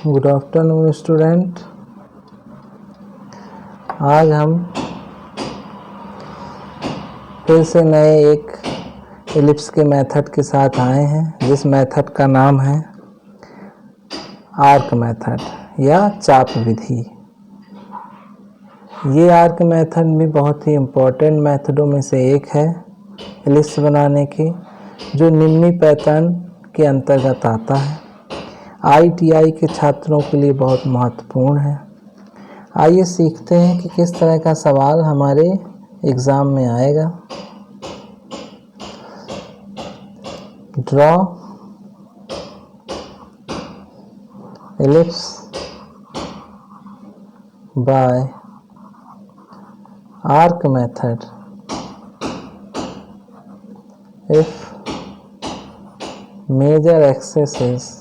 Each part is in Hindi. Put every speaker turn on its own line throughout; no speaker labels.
Good afternoon student. आज हम फिर से नए एक एलिप्स के मेथड के साथ आए हैं, जिस मेथड का नाम है आर्क मेथड या चाप विधि। ये आर्क मेथड भी बहुत ही इम्पोर्टेंट मेथडों में से एक है एलिप्स बनाने की, जो निम्न पैटर्न के अंतर्गत आता है। ITI के छात्रों के लिए बहुत महत्वपूर्ण है। आइए सीखते हैं कि किस तरह का सवाल हमारे एग्ज़ाम में आएगा। Draw ellipse by arc method if major axis is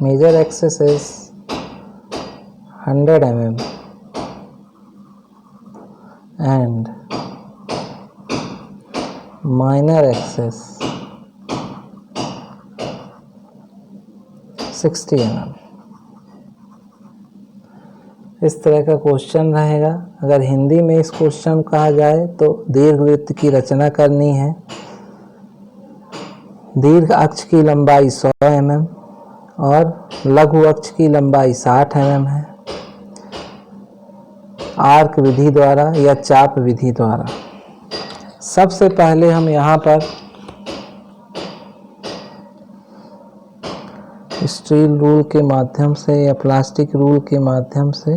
major axis is 100 mm and minor axis 60 mm। इस तरह का क्वेश्चन रहेगा। अगर हिंदी में इस क्वेश्चन कहा जाए तो दीर्घवृत्त की रचना करनी है। दीर्घ अक्ष की लंबाई 100 mm और लघु अक्ष की लंबाई 60 mm है। आर्क विधि द्वारा या चाप विधि द्वारा सबसे पहले हम यहाँ पर स्टील रूल के माध्यम से या प्लास्टिक रूल के माध्यम से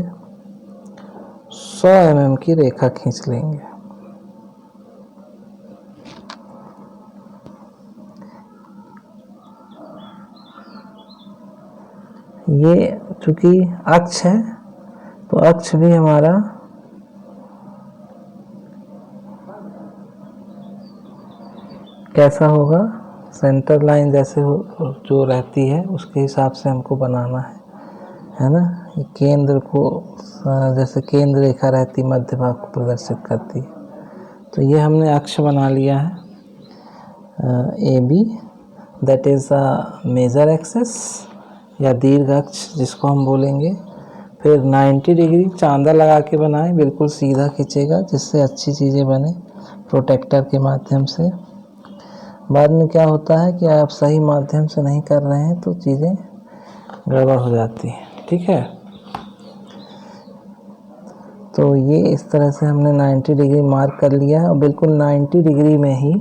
100 mm की रेखा खींच लेंगे। ये चूंकि अक्ष है तो अक्ष भी हमारा कैसा होगा, सेंटर लाइन जैसे जो रहती है उसके हिसाब से हमको बनाना है ना। ये केंद्र को जैसे केंद्र रेखा रहती मध्य भाग को प्रदर्शित करती है। तो ये हमने अक्ष बना लिया है AB, that is a major axis या दीर्घ अक्ष जिसको हम बोलेंगे। फिर 90 डिग्री चांदा लगा के बनाएं, बिल्कुल सीधा खींचेगा जिससे अच्छी चीज़ें बने प्रोटेक्टर के माध्यम से। बाद में क्या होता है कि आप सही माध्यम से नहीं कर रहे हैं तो चीज़ें गड़बड़ हो जाती हैं, ठीक है। तो ये इस तरह से हमने 90 डिग्री मार्क कर लिया है और बिल्कुल 90 डिग्री में ही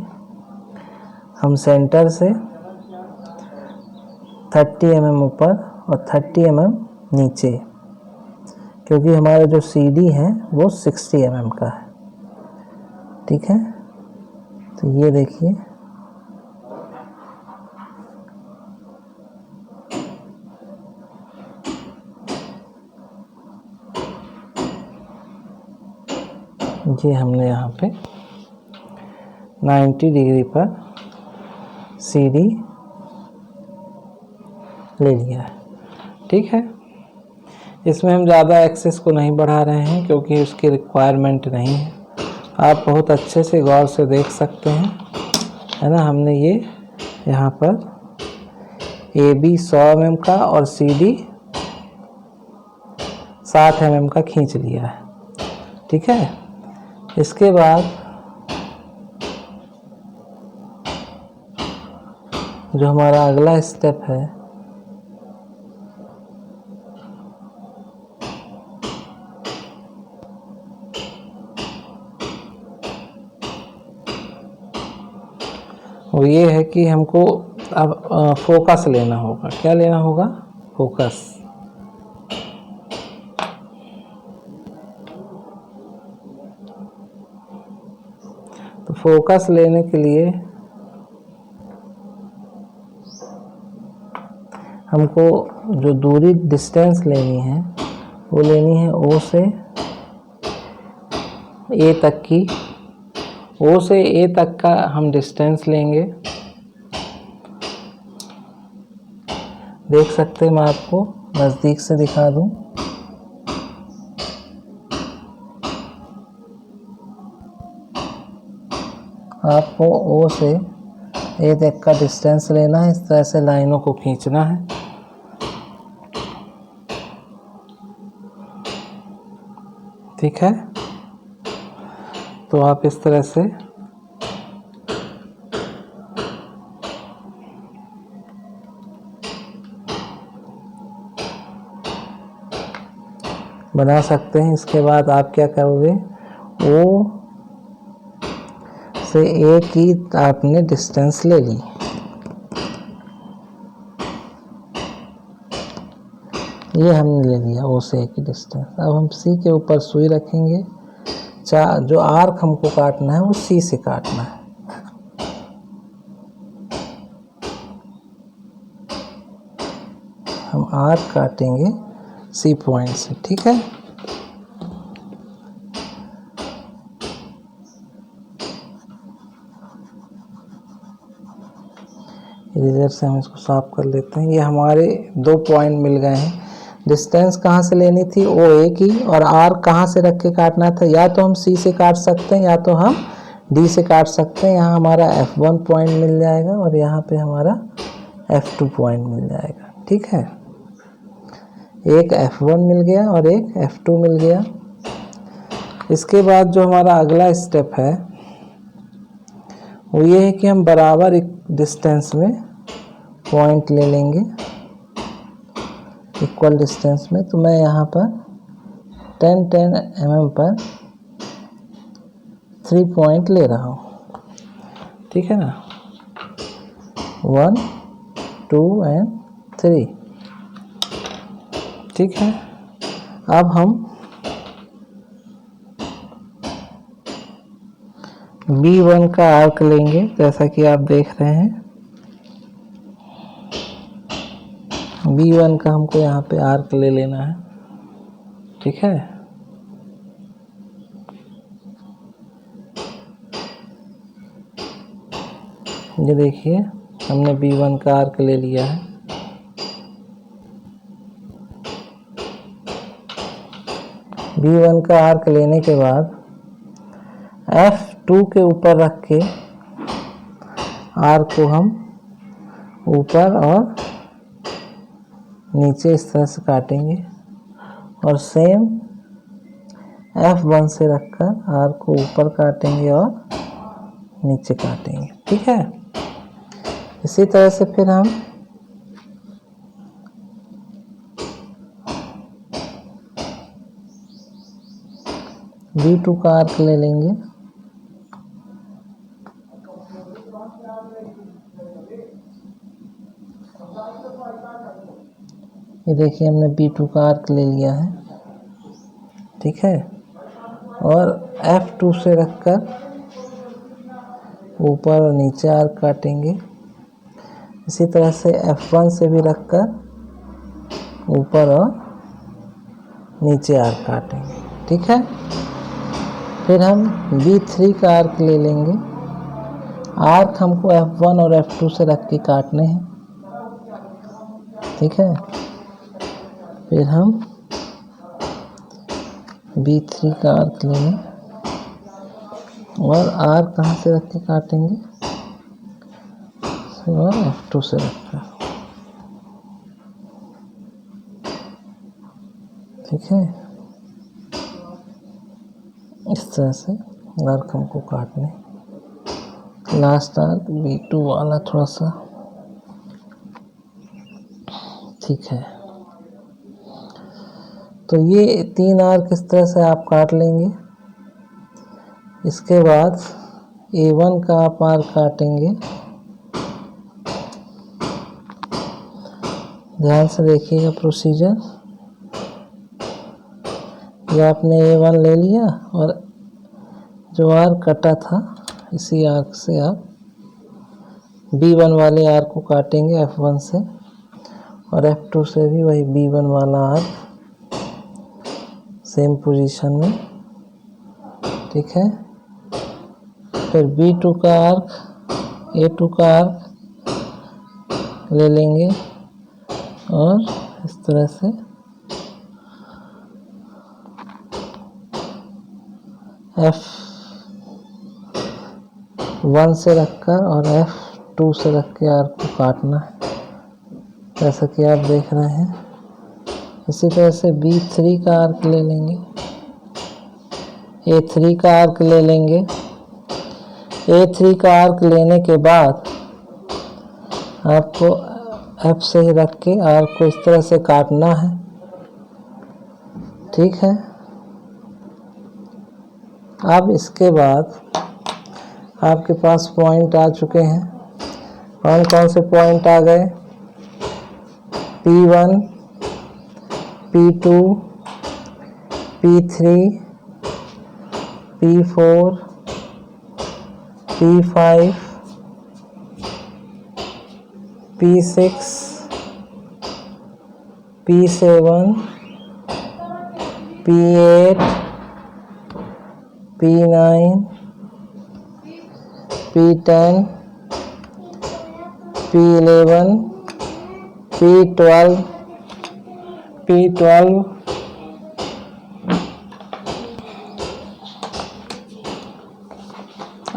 हम सेंटर से 30 mm ऊपर और 30 mm नीचे, क्योंकि हमारा जो CD है वो 60 mm का है, ठीक है। तो ये देखिए ये हमने यहाँ पे 90 डिग्री पर CD ले लिया है, ठीक है। इसमें हम ज़्यादा एक्सेस को नहीं बढ़ा रहे हैं क्योंकि उसकी रिक्वायरमेंट नहीं है। आप बहुत अच्छे से गौर से देख सकते हैं, है ना। हमने ये यहाँ पर AB 100 mm का और CD 60 mm का खींच लिया है, ठीक है। इसके बाद जो हमारा अगला स्टेप है वो ये है कि हमको अब फोकस लेना होगा। क्या लेना होगा? फोकस। तो फोकस लेने के लिए हमको जो दूरी डिस्टेंस लेनी है वो लेनी है O से A तक की। O से A तक का हम डिस्टेंस लेंगे। देख सकते हैं, मैं आपको नज़दीक से दिखा दूं। आपको ओ से ए तक का डिस्टेंस लेना है, इस तरह से लाइनों को खींचना है। ठीक है, तो आप इस तरह से बना सकते हैं। इसके बाद आप क्या करोगे, ओ से ए की आपने डिस्टेंस ले ली, ये हमने ले लिया ओ से ए की डिस्टेंस। अब हम सी के ऊपर सुई रखेंगे, जो आर्क हमको काटना है वो सी से काटना है। हम आर्क काटेंगे सी पॉइंट से। ठीक है, इरेजर से हम इसको साफ कर लेते हैं। ये हमारे 2 पॉइंट मिल गए हैं। डिस्टेंस कहाँ से लेनी थी, ओ ए की, और आर कहाँ से रख के काटना था, या तो हम सी से काट सकते हैं या तो हम डी से काट सकते हैं। यहाँ हमारा F1 पॉइंट मिल जाएगा और यहाँ पे हमारा F2 पॉइंट मिल जाएगा। ठीक है, एक F1 मिल गया और एक F2 मिल गया। इसके बाद जो हमारा अगला स्टेप है वो ये है कि हम बराबर एक डिस्टेंस में पॉइंट ले लेंगे, इक्वल डिस्टेंस में। तो मैं यहाँ पर 10-10 mm पर 3 पॉइंट ले रहा हूँ। ठीक है ना, 1, 2 and 3। ठीक है, अब हम B1 का आर्क लेंगे, जैसा कि आप देख रहे हैं। B1 का हमको यहाँ पे आर्क ले लेना है। ठीक है, ये देखिए हमने B1 का आर्क ले लिया है। B1 का आर्क लेने के बाद F2 के ऊपर रख के आर्क को हम ऊपर और नीचे इस तरह से काटेंगे, और सेम F1 से रखकर आर्क को ऊपर काटेंगे और नीचे काटेंगे। ठीक है, इसी तरह से फिर हम B2 का आर्क ले लेंगे। ये देखिए हमने B2 का आर्क ले लिया है। ठीक है, और F2 से रखकर ऊपर और नीचे आर्क काटेंगे। इसी तरह से F1 से भी रखकर ऊपर और नीचे आर्क काटेंगे। ठीक है, फिर हम B3 का आर्क ले लेंगे। आर्क हमको F1 और F2 से रख के काटने हैं। ठीक है, फिर हम B3 का आर्क लेंगे और आर्क कहाँ से रख के काटेंगे, और F2 से रखकर। ठीक है, इस तरह से आर्क हमको काटने। लास्ट आर्क B2 वाला थोड़ा सा। ठीक है, तो ये 3 आर्क इस तरह से आप काट लेंगे। इसके बाद A1 का आप आर्क काटेंगे। ध्यान से देखिएगा प्रोसीजर। ये आपने A1 ले लिया और जो आर्क कटा था इसी आर्क से आप B1 वाले आर्क को काटेंगे F1 से, और F2 से भी वही B1 वाला आर्क सेम पोजीशन में। ठीक है, फिर B2 का आर्क A2 का आर्क ले लेंगे और इस तरह से 1 से रखकर और F2 से रख के आर्क को काटना है, जैसा कि आप देख रहे हैं। इसी तरह से B3 का आर्क ले लेंगे, A3 का आर्क ले लेंगे। A3 का आर्क लेने के बाद आपको F से ही रख के आर्क को इस तरह से काटना है, ठीक है। अब इसके बाद आपके पास पॉइंट आ चुके हैं। कौन कौन से पॉइंट आ गए? P1, P2, P3, P4, P5, P6, P7, P8, P9, P10, P11, P12, P12,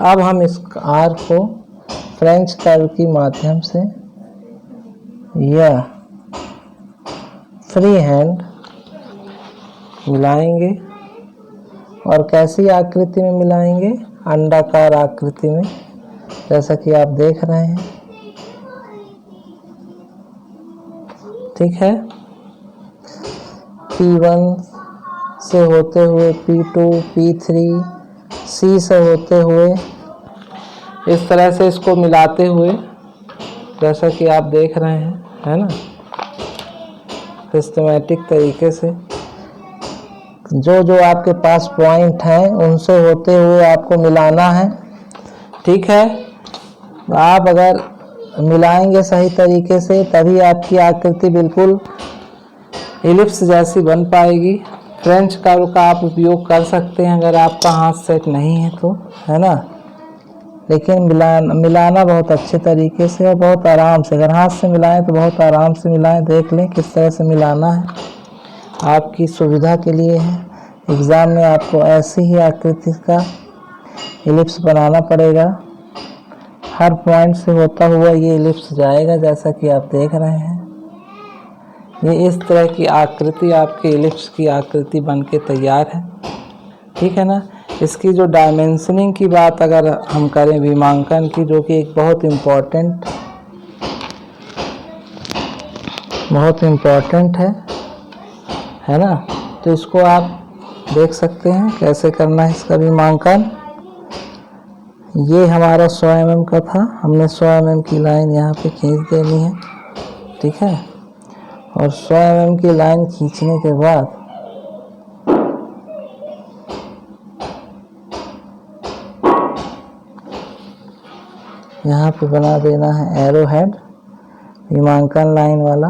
अब हम इस आर्क को फ्रेंच कर्व की माध्यम से या फ्री हैंड मिलाएंगे। और कैसी आकृति में मिलाएंगे? अंडाकार आकृति में, जैसा कि आप देख रहे हैं, ठीक है। P1 से होते हुए P2, P3, C से होते हुए, इस तरह से इसको मिलाते हुए, जैसा कि आप देख रहे हैं, है ना, सिस्टमैटिक तरीके से जो जो आपके पास पॉइंट हैं उनसे होते हुए आपको मिलाना है, ठीक है। आप अगर मिलाएंगे सही तरीके से तभी आपकी आकृति बिल्कुल इलिप्स जैसी बन पाएगी। फ्रेंच कर्व का आप उपयोग कर सकते हैं अगर आपका हाथ सेट नहीं है तो, है ना। लेकिन मिलाना बहुत अच्छे तरीके से और बहुत आराम से। अगर हाथ से मिलाएं तो बहुत आराम से मिलाएं। देख लें किस तरह से मिलाना है, आपकी सुविधा के लिए है। एग्ज़ाम में आपको ऐसी ही आकृति का इलिप्स बनाना पड़ेगा। हर पॉइंट से होता हुआ ये इलिप्स जाएगा, जैसा कि आप देख रहे हैं। ये इस तरह की आकृति आपके इलिप्स की आकृति बनके तैयार है, ठीक है ना। इसकी जो डायमेंशनिंग की बात अगर हम करें विमांकन की, जो कि एक बहुत इम्पोर्टेंट है ना, तो इसको आप देख सकते हैं कैसे करना है इसका विमांकन। ये हमारा 100 mm का था, हमने 100 mm की लाइन यहाँ पे खींच देनी है, ठीक है। और 100 mm की लाइन खींचने के बाद यहाँ पे बना देना है एरो हेड विमांकन लाइन वाला।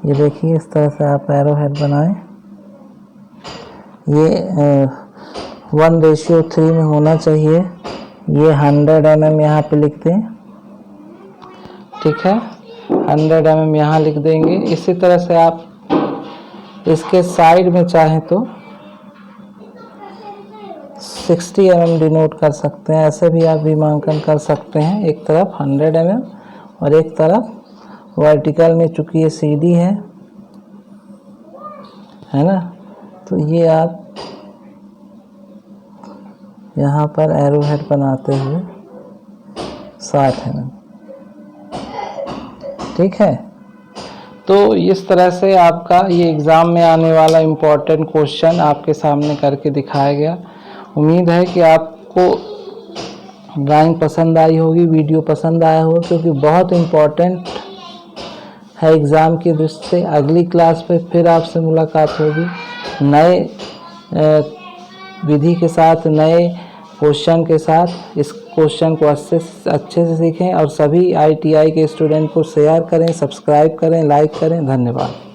ये देखिए इस तरह से आप एरो हेड बनाएं। ये 1:3 में होना चाहिए। ये 100 mm यहाँ पे लिख दें, ठीक है। 100 mm यहाँ लिख देंगे। इसी तरह से आप इसके साइड में चाहें तो 60 mm डिनोट कर सकते हैं। ऐसे भी आप विमांकन कर सकते हैं। एक तरफ 100 mm और एक तरफ वर्टिकल में, चूंकि ये सीधी है ना, तो ये आप यहाँ पर एरो हेड बनाते हुए 60 mm, ठीक है। तो इस तरह से आपका ये एग्ज़ाम में आने वाला इम्पोर्टेंट क्वेश्चन आपके सामने करके दिखाया गया। उम्मीद है कि आपको ड्राइंग पसंद आई होगी, वीडियो पसंद आया हो, क्योंकि बहुत इम्पोर्टेंट है एग्ज़ाम की दृष्टि से। अगली क्लास पे फिर आपसे मुलाकात होगी नए विधि के साथ, नए क्वेश्चन के साथ। इस क्वेश्चन को अच्छे से सीखें और सभी ITI के स्टूडेंट को शेयर करें, सब्सक्राइब करें, लाइक करें। धन्यवाद।